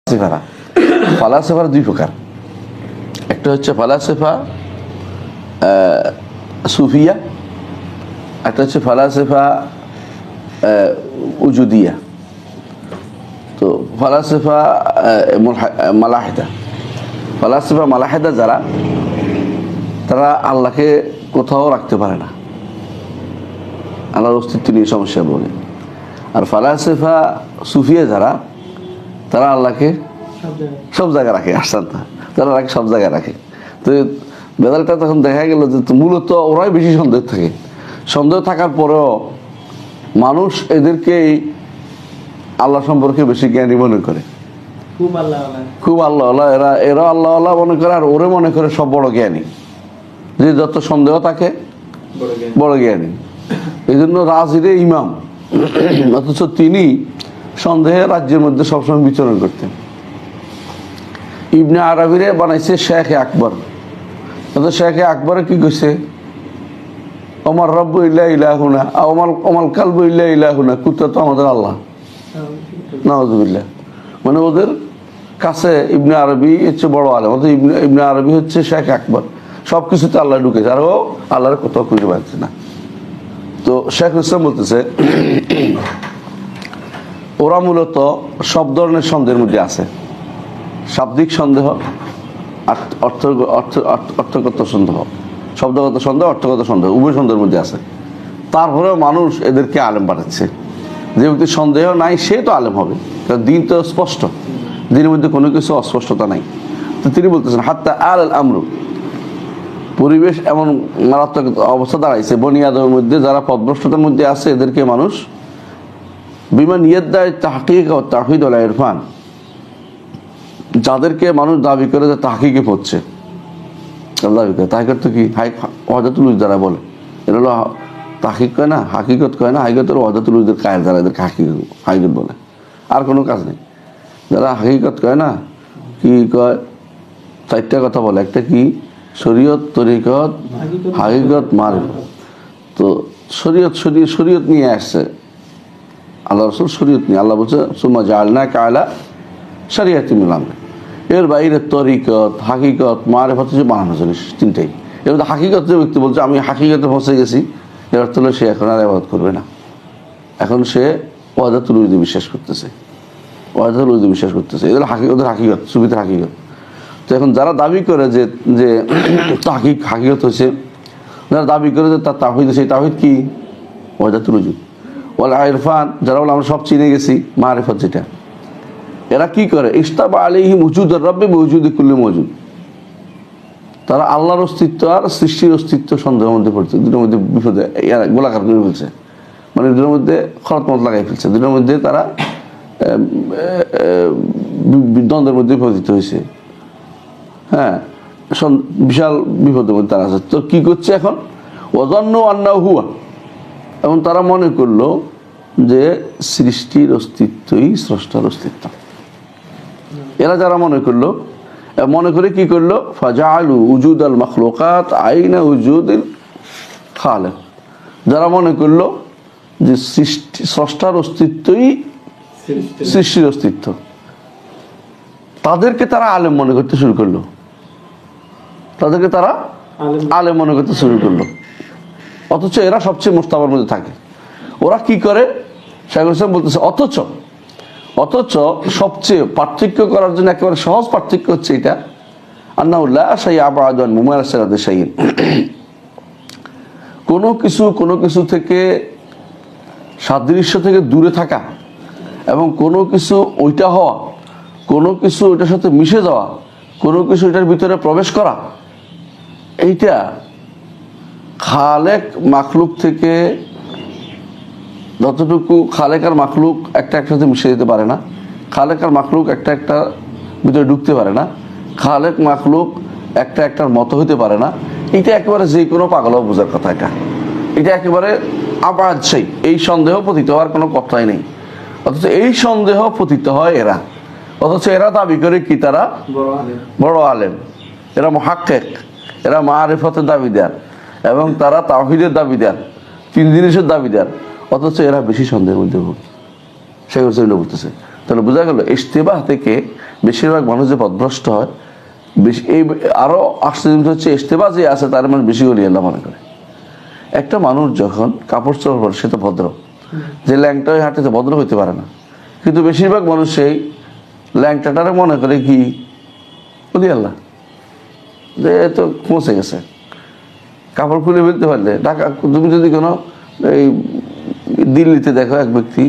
ফালাসিফারা ফালাসিফার দুই প্রকার। একটা হচ্ছে ফালাসিফা সুফিয়া, একটা হচ্ছে ফালাসিফা উজুদিয়া। তো ফালাসিফা মালাহিদা, ফালাসিফা মালাহিদা যারা, তারা আল্লাহকে কোথাও রাখতে পারে না, আল্লাহর অস্তিত্ব নিয়ে সমস্যা বলে। আর ফালাসিফা সুফিয়া যারা, তারা আল্লাহকে সব জায়গায় রাখে, আসছেন তারা রাখে, সব জায়গায় রাখে। তো বেদালটা তখন দেখা গেল যে মূলত ওরাই বেশি সন্দেহ থাকে। সন্দেহ থাকার পরেও মানুষ এদেরকে আল্লাহ সম্পর্কে বেশি জ্ঞানী মনে করে, খুব আল্লাহ, এরা আল্লাহ মনে করে, আর ওরে মনে করে সব বড় জ্ঞানী, যে যত সন্দেহ থাকে বড় জ্ঞানী। এই জন্য রাজিরে ইমাম, অথচ তিনি সন্দেহে রাজ্যের মধ্যে সবসময় বিচরণ করতেন। ইবনে আরবিরে বানাইছে শেখ আকবর। শেখ আকবরে কি কইছে, ওমার রব্বু ইল্লা ইলাহুনা ওমাল কালবু ইল্লা ইলাহুনা, কুত্তা তো আমাদের আল্লাহ, নাউযুবিল্লাহ। মানে ওদের কাছে ইবনে আরবি হচ্ছে বড় আলেম, অর্থাৎ ইবনে আরবি হচ্ছে শেখ আকবর, সবকিছুতে আল্লাহ ঢুকেছে, আর ও আল্লাহর কোথাও খুঁজে পাচ্ছে না। তো শেখ ইসলাম বলতেছে ওরা মূলত সব ধরনের সন্দেহের মধ্যে আছে, শাব্দিক সন্দেহ, অর্থগত সন্দেহ, শব্দগত সন্দেহ, অর্থগত সন্দেহ, উভয় সন্দেহের মধ্যে আছে। তারপরেও মানুষ এদেরকে আলেম বানাচ্ছে। যে ব্যক্তি সন্দেহ নাই সে তো আলেম হবে, কারণ দিন তো স্পষ্ট, দিনের মধ্যে কোনো কিছু অস্পষ্টতা নাই। তো তিনি বলতেছেন হাত্তা আল আমরু, পরিবেশ এমন মারাত্মক অবস্থা দাঁড়াইছে বনি আদমের মধ্যে, যারা পথভ্রষ্টতার মধ্যে আছে, এদেরকে মানুষ বিমান ইয়েদ্দায় তাহকিক ও তাওহীদ ওয়াল ইরফান, যাদেরকে মানুষ দাবি করে যে তাহকিকে পড়ছে, দাবি করে তাহকিক তো কি ওয়াহদাতুল উজুদ যারা বলে, এরা হলো তাহকিক কয় না, হাকিকত কয় না, হাকিকতের ওয়াহদাতুল উজুদের কায়েল যারা, এদেরকে হাকিকত বলে, আর কোনো কাজ নেই। যারা হাকিকত কয় না, কি কয়, চারটা কথা বলে, একটা কি শরীয়ত, তরিকত, হাকিকত, মারিফত। তো শরীয়ত নিয়ে আসছে আল্লাহ রাসূল, শরীয়ত নিয়ে আল্লাহ বলছে সুম্মা জাআলনাকা আলা শরিয়াতিন মিনাল আমর। এর বাইরে তরিকত, হাকিকত, মারিফত হচ্ছে বানানো জিনিস, তিনটাই। এর মধ্যে হাকিকত যে ব্যক্তি বলছে আমি হাকিকতে পৌঁছে গেছি, এর অর্থ হলো সে এখন আর ইবাদত করবে না, এখন সে ওয়াহদাতুল উজুদে বিশ্বাস করতেছে, ওয়াহদাতুল উজুদে বিশ্বাস করতেছে। এদের ওদের হাকিকত, সুফিদের হাকিকত। তো এখন যারা দাবি করে যে হাকিকত হচ্ছে, যারা দাবি করে যে তার তাওহীদ, সেই তাওহীদ কি ওয়াহদাতুল উজুদ ওয়াল ইরফান, যারা বলে আমরা সব চিনে গেছি, মারিফত যেটা, এরা কি করে ইস্তাবা আলাইহিম উজুদুর রাব্বি বিউজুদি কুল্লি মওজুদ, তারা আল্লাহর অস্তিত্ব আর সৃষ্টির অস্তিত্ব সন্দেহের মধ্যে পড়ছে, দুটোর মধ্যে বিপদে গোলাকার করে ফেলছে, মানে দুটোর মধ্যে খরতমত লাগাই ফেলছে, দুটোর মধ্যে তারা দ্বন্দ্বের মধ্যে পতিত হয়েছে। হ্যাঁ, বিশাল বিপদের মধ্যে তারা আছে। তো কি করছে এখন, ওয়াজান্নু আন্নাহু হুয়া, এবং তারা মনে করলো যে সৃষ্টির অস্তিত্বই স্রষ্টার অস্তিত্ব। এরা যারা মনে করলো, মনে করে কি করলো, ফাজাআলু উজুদ আল মাখলুকাত আইনা উজুদিল খালিক, যারা মনে করলো যে সৃষ্টি স্রষ্টার অস্তিত্বই সৃষ্টির অস্তিত্ব, তাদেরকে তারা আলেম মনে করতে শুরু করলো, তাদেরকে তারা আলেম মনে করতে শুরু করলো। অথচ এরা সবচেয়ে মুস্তাবার মধ্যে থাকে। ওরা কি করে, শাইখুল ইসলাম বলতেছে অথচ সবচেয়ে পার্থক্য করার জন্য একেবারে সহজ পার্থক্য হচ্ছে এটা, আন্নাহু লা শাইআ আবাদু আন মুমারাসাতি শাইইন, কোনো কিছু থেকে সাদৃশ্য থেকে দূরে থাকা, এবং কোনো কিছু ওইটা হওয়া, কোনো কিছু ওইটার সাথে মিশে যাওয়া, কোনো কিছু এটার ভিতরে প্রবেশ করা, এইটা খালেক মাখলুক থেকে যতটুকু, খালেক আর মাখলুক একটা একসাথে মিশে যেতে পারে না, খালেক আর মাখলুক একটা ভিতরে ঢুকতে পারে না, খালেক মাখলুক একটার মতো হইতে পারে না। এটা একেবারে যে কোনো পাগলও বোঝার কথা, এটা একেবারে আবাদ সেই, এই সন্দেহ পতিত হওয়ার কোনো কথাই নেই। অথচ এই সন্দেহ পতিত হয় এরা, অথচ এরা দাবি করে কি তারা বড় আলেম, এরা মুহাক্কিক, এরা মারিফতের দাবিদার, এবং তারা তাওহীদের দাবিদার, তিন জিনিসের দাবিদার, অথচ এরা বেশি সন্দেহের মধ্যে ভোগে। শেখ হোসেন বলতেছে তাহলে বোঝা গেল ইশতিবাহ থেকে বেশিরভাগ মানুষ যে পথভ্রষ্ট হয়, বেশি এই আরো আশ্চর্য হচ্ছে ইশতিবাহ যে আছে তার মানে বেশি গলি আল্লাহ মনে করে। একটা মানুষ যখন কাপড় চোপড় পরে সে তো ভদ্র, যে ল্যাংটা হাঁটতে ভদ্র হইতে পারে না, কিন্তু বেশিরভাগ মানুষ সেই ল্যাংটাটারে মনে করে কি বলি আল্লাহ, যে তো পৌঁছে গেছে। কাপড় খুলে ফেলতে পারলে ঢাকা, তুমি যদি কোনো এই দিল্লিতে দেখো এক ব্যক্তি